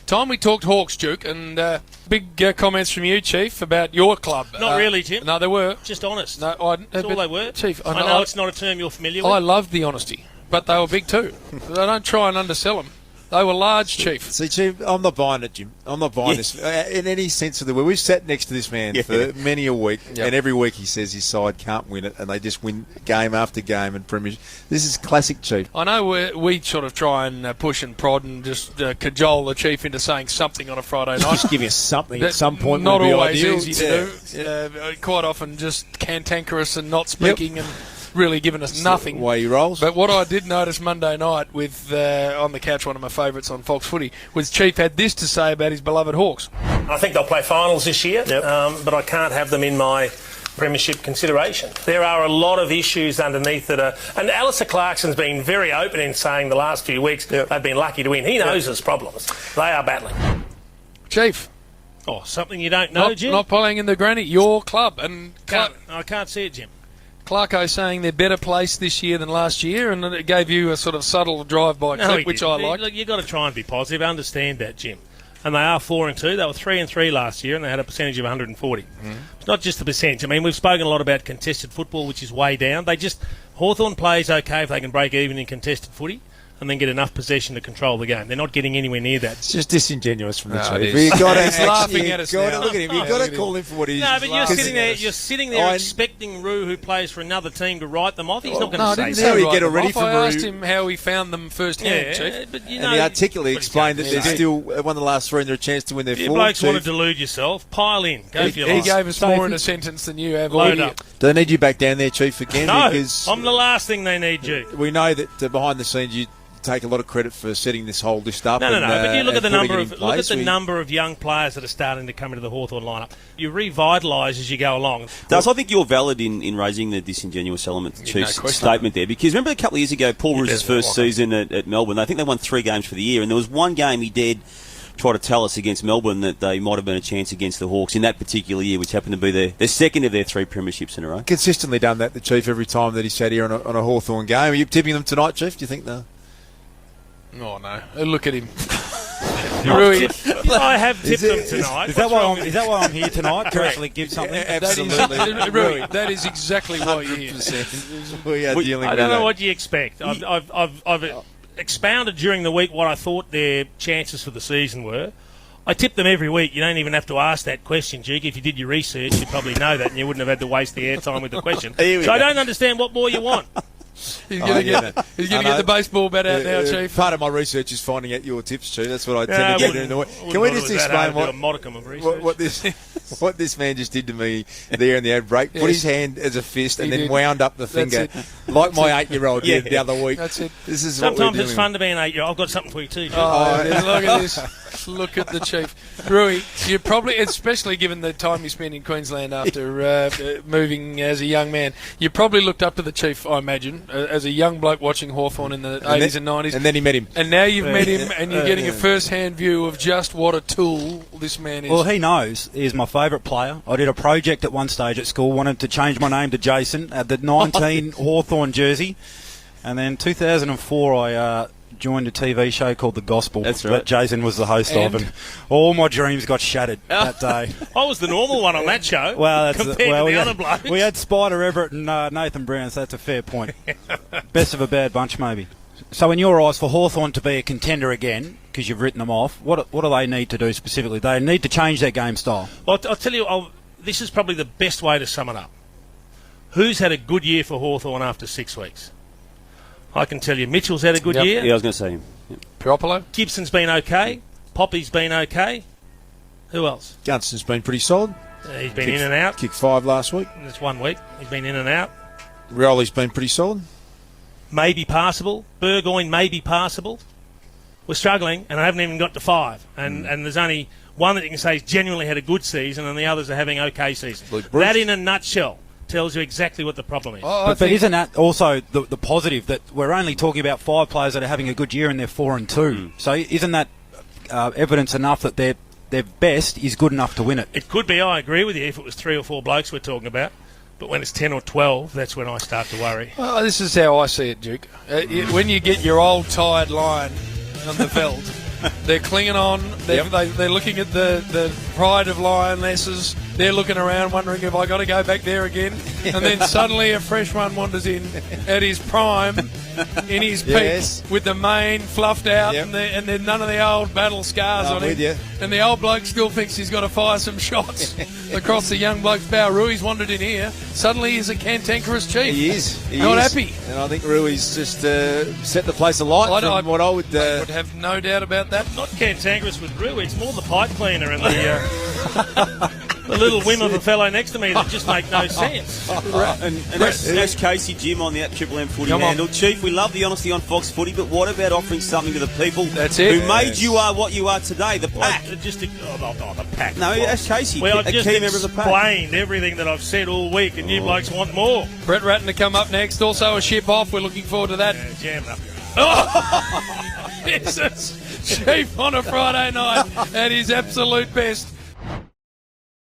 Time we talked Hawks, Duke, and big comments from you, Chief, about your club. Not really, Jim. No, they were. Just honest. No, That's all they were. Chief, I know it's not a term you're familiar with. I loved the honesty, but they were big too. They don't try and undersell them. They were large, Chief. See, Chief, I'm not buying it, Jim. I'm not buying this in any sense of the word. We've sat next to this man for many a week, and every week he says his side can't win it, and they just win game after game and premiership. This is classic, Chief. I know we sort of try and push and prod and just cajole the Chief into saying something on a Friday night. Just give you something at some point. Not would be always ideal. easy to do. Quite often just cantankerous and not speaking and really giving us nothing. The way he rolls. But what I did notice Monday night with on the couch, one of my favourites on Fox Footy, was Chief had this to say about his beloved Hawks. I think they'll play finals this year, but I can't have them in my premiership consideration. There are a lot of issues underneath that are... And Alistair Clarkson's been very open in saying the last few weeks they've been lucky to win. He knows there's problems. They are battling. Chief. Oh, something you don't know, Jim? Not playing in the granny. Your club. And I can't see it, Jim. Clarko saying they're better placed this year than last year, and it gave you a sort of subtle drive-by clip, which I like. Look, you've got to try and be positive. Understand that, Jim. And they are 4-2. They were 3-3 last year, and they had a percentage of 140. It's not just the percentage. I mean, we've spoken a lot about contested football, which is way down. Hawthorn plays okay if they can break even in contested footy and then get enough possession to control the game. They're not getting anywhere near that. It's just disingenuous from the Chief. He's laughing at us now. Look at him. You've got to call him for what he is. No, but you're sitting there expecting Roo, who plays for another team, to write them off. He's not going to say so. He get already from I Roo. asked him how he found them firsthand, Chief. But and he articulately explained that they're still one of the last three and they're a chance to win their fourth. You blokes want to delude yourself. Pile in. Go for your life. He gave us more in a sentence than you have. Load up. Do they need you back down there, Chief, again? No, because I'm the last thing they need you. We know that behind the scenes you take a lot of credit for setting this whole list up. No. But you look at the number of young players that are starting to come into the Hawthorn lineup. You revitalise as you go along. Does I think you're valid in raising the disingenuous element, Chief's statement there, because remember a couple of years ago, Paul Roos's first season at Melbourne. I think they won 3 games for the year, and there was one game he dared try to tell us against Melbourne that they might have been a chance against the Hawks in that particular year, which happened to be their second of their 3 premierships in a row. Consistently done that, the Chief, every time that he sat here on a Hawthorn game. Are you tipping them tonight, Chief? Do you think no? Oh, no. Look at him. I have tipped them tonight. Is that why I'm here tonight? To actually give something? Absolutely. Rui, that is exactly why you're here. I don't know what you expect. I've expounded during the week what I thought their chances for the season were. I tip them every week. You don't even have to ask that question, Jake. If you did your research, you'd probably know that, and you wouldn't have had to waste the airtime with the question. So I don't understand what more you want. He's going to get the baseball bat out now, Chief. Part of my research is finding out your tips, Chief. That's what I tend to get in the way. Can we just explain what this man just did to me there in the ad break? Put his hand as a fist and then wound up the finger like my 8-year-old did the other week. That's it. This is sometimes it's fun to be an 8-year-old. I've got something for you too, Chief. Look at this. Look at the Chief. Rui, you probably, especially given the time you spent in Queensland after moving as a young man, you probably looked up to the Chief, I imagine, as a young bloke watching Hawthorn in the 80s and 90s. And then he met him. And now you've met him and you're getting a first-hand view of just what a tool this man is. Well, he knows he's my favourite player. I did a project at one stage at school, wanted to change my name to Jason, at the 19 Hawthorn jersey. And then 2004 I joined a TV show called The Gospel that Jason was the host of, and all my dreams got shattered that day. I was the normal one on that show. Well, compared to the other blokes. We had Spider Everett and Nathan Brown, so that's a fair point. Best of a bad bunch, maybe. So in your eyes, for Hawthorn to be a contender again, because you've written them off, what do they need to do specifically? They need to change their game style. Well, I'll tell you, this is probably the best way to sum it up. Who's had a good year for Hawthorn after 6 weeks? I can tell you, Mitchell's had a good year. Yeah, I was going to say him. Piropolo? Gibson's been okay. Poppy's been okay. Who else? Gunston's been pretty solid. He's been in and out. Kicked 5 last week. That's 1 week. He's been in and out. Rioli's been pretty solid. Maybe passable. Burgoyne may be passable. We're struggling, and I haven't even got to 5. And there's only one that you can say has genuinely had a good season, and the others are having okay seasons. That, in a nutshell, tells you exactly what the problem is. But isn't that also the positive, that we're only talking about 5 players that are having a good year and they're 4-2? So isn't that evidence enough that their best is good enough to win it? It could be, I agree with you, if it was 3 or 4 blokes we're talking about. But when it's 10 or 12, that's when I start to worry. Well, this is how I see it, Duke. When you get your old tired line on the veld They're clinging on. They're looking at the pride of lionesses. They're looking around, wondering if I got to go back there again. And then suddenly a fresh one wanders in at his prime, in his peak, with the mane fluffed out, and then none of the old battle scars on him. And the old bloke still thinks he's got to fire some shots across the young bloke's bow. Rui's wandered in here. Suddenly he's a cantankerous chief. He is. Not happy. And I think Rui's just set the place alight from what I would have no doubt about that. Not cantankerous with Rui, it's more the pipe cleaner and the little whim of a fellow next to me that just make no sense. And that's Casey Jim on the Triple M Footy handle. Chief, we love the honesty on Fox Footy, but what about offering something to the people who made you what you are today? The pack. The pack. No, that's Casey. Well, I've just key member of the pack. explained everything that I've said all week, and you blokes want more. Brett Ratton to come up next. Also a ship off. We're looking forward to that. Jam it up. Jesus. Chief on a Friday night at his absolute best.